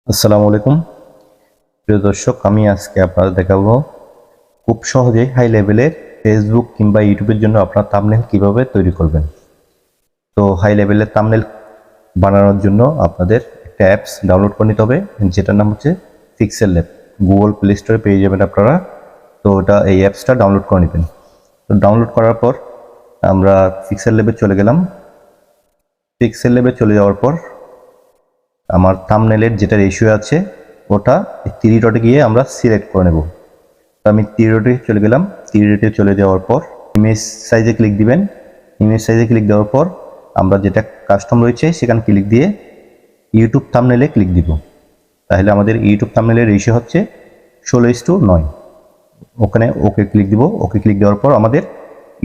আসসালামু আলাইকুম প্রিয় দর্শক, আমি আজকে আপনাদের দেখাবো খুব সহজে হাই লেভেলের ফেসবুক কিংবা ইউটিউবের জন্য আপনার থাম্বনেল কিভাবে তৈরি করবেন। তো হাই লেভেলের থাম্বনেল বানানোর জন্য আপনাদের একটা অ্যাপস ডাউনলোড করে নিতে হবে, যেটার নাম হচ্ছে পিক্সেল ল্যাব। গুগল প্লে স্টোরে পেয়ে যাবেন আপনারা। তো এই অ্যাপসটা ডাউনলোড করে নেবেন। তো ডাউনলোড করার পর আমরা পিক্সেল ল্যাবে চলে গেলাম। পিক্সেল ল্যাবে চলে যাওয়ার পর আমার থাম্বনেলের যেটা রেশিও আছে ওটা থ্রি ডটে গিয়ে আমরা সিলেক্ট করে নেব। তো আমি থ্রি ডটে চলে গেলাম। থ্রি ডটে চলে যাওয়ার পর ইমেজ সাইজে ক্লিক দিবেন। ইমেজ সাইজে ক্লিক দেওয়ার পর আমরা যেটা কাস্টম রয়েছে সেখানে ক্লিক দিয়ে ইউটিউব থাম্বনেলে ক্লিক দিব। তাহলে আমাদের ইউটিউব থাম্বনেলের রেশিও হচ্ছে 16:9। ওখানে ওকে ক্লিক দিব। ওকে ক্লিক দেওয়ার পর আমাদের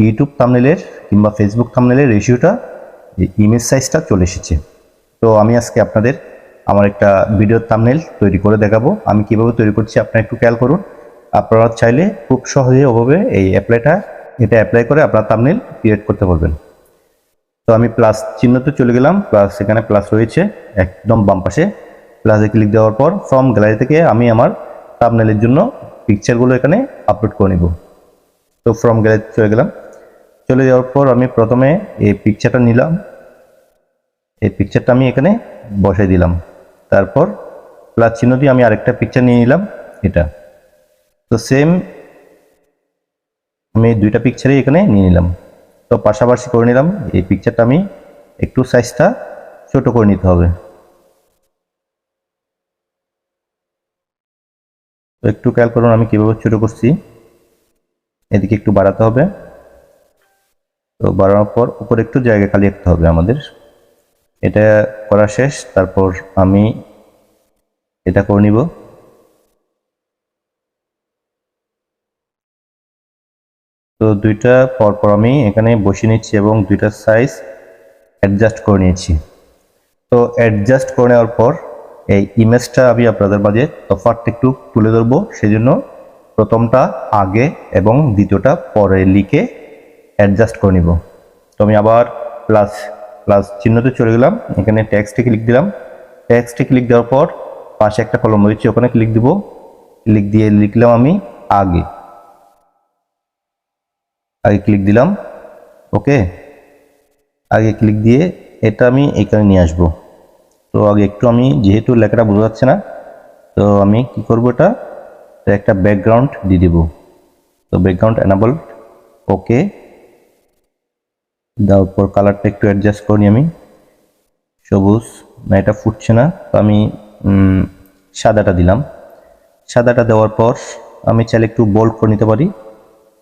ইউটিউব থাম্বনেলের কিংবা ফেসবুক থাম্বনেলের রেশিওটা ইমেজ সাইজটা চলে এসেছে। তো আমি আজকে আপনাদের আমার একটা ভিডিওর থাম্বনেল তৈরি করে দেখাবো। আমি কিভাবে তৈরি করছি আপনারা একটু খেয়াল করুন। আপনারা চাইলে খুব সহজে ওভাবে এটা অ্যাপ্লাই করে আপনারা থাম্বনেল ক্রিয়েট করতে পারবেন। তো আমি প্লাস চিহ্নতে চলে গেলাম। প্লাস এখানে প্লাস রয়েছে একদম বাম পাশে। প্লাসে ক্লিক দেওয়ার পর ফ্রম গ্যালারি থেকে আমি আমার থাম্বনেলের জন্য পিকচারগুলো এখানে আপলোড করে নিব। তো ফ্রম গ্যালারিতে চলে গেলাম। চলে যাওয়ার পর আমি প্রথমে এই পিকচারটা নিলাম। এই পিকচারটা আমি এখানে বসাই দিলাম। তারপর প্লাস চিহ্ন দিয়ে আমি আরেকটা পিকচার নিয়ে নিলাম এটা। তো সেম আমি দুইটা পিকচারই এখানে নিয়ে নিলাম। তো পাশাপাশি করে নিলাম। এই পিকচারটা আমি একটু সাইজটা ছোট করে নিতে হবে। তো একটু খেয়াল করুন আমি কিভাবে ছোট করছি। এদিকে একটু বাড়াতে হবে। তো বাড়ানোর পর উপরে একটু জায়গা খালি রাখতে হবে আমাদের। এটা করা শেষ। তারপর আমি এটা করে নিব। তো দুইটা পরপর আমি এখানে বসিয়ে নিচ্ছি এবং দুইটা সাইজ অ্যাডজাস্ট করে নিয়েছি। তো অ্যাডজাস্ট করে নেওয়ার পর এই ইমেজটা আমি আপনাদের মাঝে তফাৎটা একটু তুলে ধরবো। সেজন্য প্রথমটা আগে এবং দ্বিতীয়টা পরে লিখে অ্যাডজাস্ট করে নিব। তো আমি আবার প্লাস প্লাস চিহ্নতে চলে গেলাম। এখানে টেক্সটে ক্লিক দিলাম। টেক্সটে ক্লিক দেওয়ার পর পাশে একটা কলম রয়েছে, ওখানে ক্লিক দিব। ক্লিক দিয়ে লিখলাম আমি আগে। আগে ক্লিক দিলাম। ওকে, আগে ক্লিক দিয়ে এটা আমি এখানে নিয়ে আসবো। তো আগে একটু আমি যেহেতু লেখাটা বোঝা যাচ্ছে না, তো আমি কি করব, এটা একটা ব্যাকগ্রাউন্ড দিয়ে দিব। তো ব্যাকগ্রাউন্ড এনাবল। ওকে, দেওয়ার পর কালারটা একটু অ্যাডজাস্ট করি আমি। সবুজ না, এটা ফুটছে না, তো আমি সাদাটা দিলাম। সাদাটা দেওয়ার পর আমি চাইলে একটু বোল্ড করে নিতে পারি,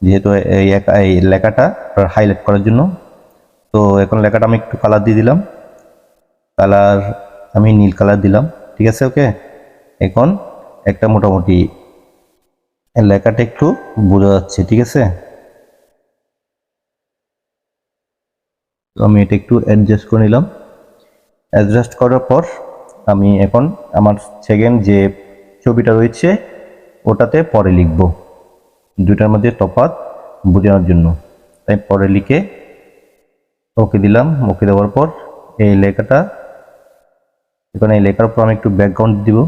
যেহেতু এই লেখাটা হাইলাইট করার জন্য। তো এখন লেখাটা আমি একটু কালার দিয়ে দিলাম। কালার আমি নীল কালার দিলাম। ঠিক আছে, ওকে। এখন একটা মোটামুটি লেখাটা একটু বোঝা যাচ্ছে। ঠিক আছে, তো আমি এটা একটু অ্যাডজাস্ট করে নিলাম। অ্যাডজাস্ট করার পর আমি এখন আমার সেকেন্ড যে ছবিটা রয়েছে ওটাতে পরে লিখব, দুটার মধ্যে তফাৎ বোঝানোর জন্য। তাই পরে লিখে ওকে দিলাম। ওকে দেওয়ার পর এই লেখাটা এখানে এই লেখার উপর আমি একটু ব্যাকগ্রাউন্ড দিব।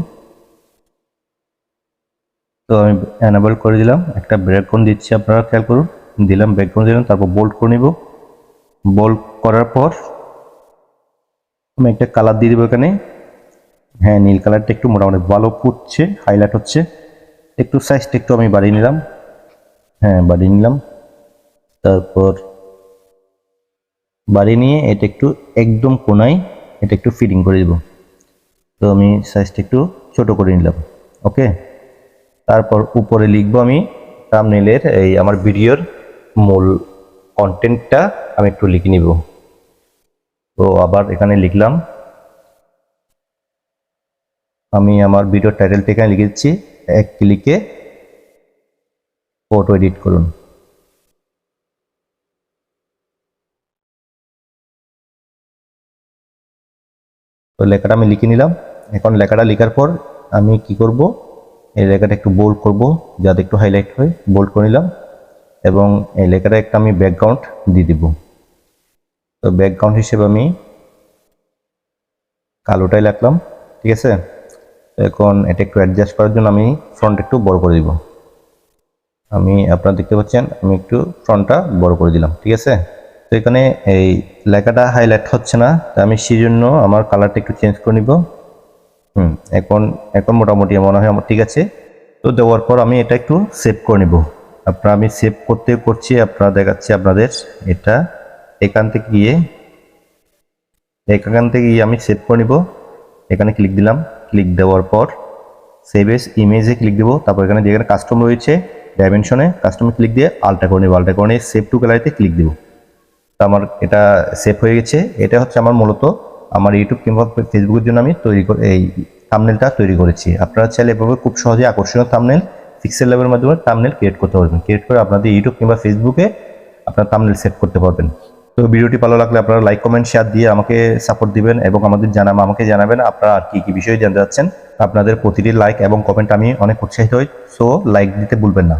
তো আমি এনাবল করে দিলাম, একটা ব্যাকগ্রাউন্ড দিচ্ছি, আপনারা খেয়াল করুন। দিলাম, ব্যাকগ্রাউন্ড দিলাম, তারপর বোল্ড করে নিব। বোল্ড করার পর আমি একটা কালার দিয়ে দেবো এখানে। হ্যাঁ, নীল কালারটা একটু মোটামুটি ভালো ফুটছে, হাইলাইট হচ্ছে। একটু সাইজটা একটু আমি বাড়িয়ে নিলাম। হ্যাঁ, বাড়িয়ে নিলাম। তারপর বাড়িয়ে নিয়ে এটা একটু একদম কোনায় এটা একটু ফিটিং করে দিব। তো আমি সাইজটা একটু ছোট করে নিলাম। ওকে, তারপর উপরে লিখবো আমি থাম্বনেইলের এই আমার ভিডিওর মূল কন্টেন্টটা আমি একটু লিখে নিব। তো আবার এখানে লিখলাম, আমি আমার ভিডিও টাইটেলটা এখানে লিখে দিচ্ছি। এক ক্লিকে ফটো এডিট করুন। তো লেখাটা আমি লিখে নিলাম। এখন লেখাটা লেখার পর আমি কি করব, এই লেখাটা একটু বোল্ড করব যাতে একটু হাইলাইট হয়। বোল্ড করে নিলাম এবং এই লেখাটা একটা আমি ব্যাকগ্রাউন্ড দিয়ে দিব। তো ব্যাকগ্রাউন্ড হিসেবে আমি কালোটাই লিখলাম। ঠিক আছে, এখন এটা একটু অ্যাডজাস্ট করার জন্য আমি ফ্রন্ট একটু বড় করে দিব। আমি আপনারা দেখতে পাচ্ছেন আমি একটু ফ্রন্টটা বড় করে দিলাম, ঠিক আছে। তো এখানে এই লেখাটা হাইলাইট হচ্ছে না, তো আমি সেই জন্য আমার কালারটা একটু চেঞ্জ করে নিব। এখন এখন মোটামুটি মনে হয় আমার ঠিক আছে। তো দেওয়ার পর আমি এটা একটু সেভ করে নিব। আমি সেভ করছি, আপনারা দেখাচ্ছি আপনাদের। এটা এখান থেকে গিয়ে আমি সেভ করে নিব। এখানে ক্লিক দিলাম, ক্লিক দেওয়ার পর সেভ এস ইমেজে ক্লিক দেবো। তারপর এখানে যেখানে কাস্টম রয়েছে ডাইমেনশনে কাস্টমে ক্লিক দিয়ে আলটা করে নেব। আলটা করে নিয়ে সেভ টু গ্যালারিতে ক্লিক দেবো। তো আমার এটা সেভ হয়ে গেছে। এটা হচ্ছে আমার মূলত আমার ইউটিউব কিংবা ফেসবুকের জন্য আমি এই থাম্বনেলটা তৈরি করেছি। আপনারা চাইলে এভাবে খুব সহজে আকর্ষণীয় থাম্বনেল পিক্সেল ল্যাবের মাধ্যমে থাম্বনেল ক্রিয়েট করতে পারবেন। ক্রিয়েট করে আপনাদের ইউটিউব কিংবা ফেসবুকে আপনার থাম্বনেল সেট করতে পারবেন। তো ভিডিওটি ভালো লাগলে আপনারা লাইক কমেন্ট শেয়ার দিয়ে আমাকে সাপোর্ট দিবেন এবং আমাকে জানাবেন আপনারা আর কি বিষয়ে জানতে চাচ্ছেন। আপনাদের প্রতিটি লাইক এবং কমেন্ট আমি অনেক উৎসাহিত হই। সো লাইক দিতে ভুলবেন না।